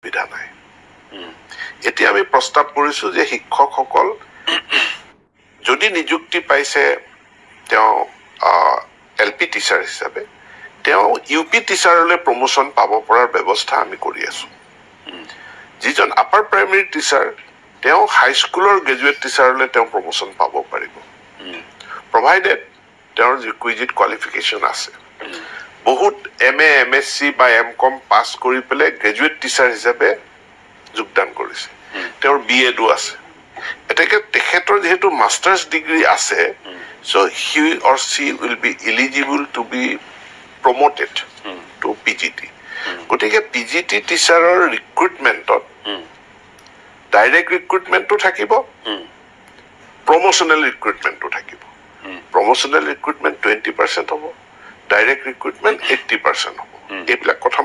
সুবিধা নাই এতিয়া আমি প্ৰস্তাৱ কৰিছো যে শিক্ষকসকল যদি নিযুক্তি পাইছে তেওঁ এলপি টিচাৰ হিচাপে তেওঁ ইউপি টিচাৰলৈ প্ৰমোচন পাব পৰাৰ ব্যৱস্থা আমি কৰি আছো যিজন আপাৰ প্ৰাইমেৰী টিচাৰ তেওঁ হাইস্কুলৰ গ্ৰেজুৱেট টিচাৰলৈ তেওঁ প্ৰমোচন পাব পাৰিব প্ৰভাইডেড তেওঁৰ ৰিকুইজিট কোৱালিফিকেশ্যন আছে বহুত MA MSc বা MCom পাছ কৰি পেলাই গ্ৰেজুৱেট টিচাৰ হিচাপে যোগদান কৰিছে তেওঁৰ BEdও আছে এতেকে তেখেতৰ যেহেতু মাষ্টাৰ্ছ ডিগ্ৰী আছে so he or she will be eligible to be promoted to PGT গতিকে PGT টিচাৰৰ ৰিক্ৰুটমেণ্টত ডাইৰেক্ট ৰিক্ৰুটমেণ্টটো থাকিব প্ৰমোচনেল ৰিক্ৰুটমেণ্টটো থাকিব প্ৰমোচনেল ৰিক্ৰুটমেণ্ট 20% হ'ব ডাইৰেক্ট ৰিক্ৰুটমেণ্ট 80% হ'ব এইবিলাক কথা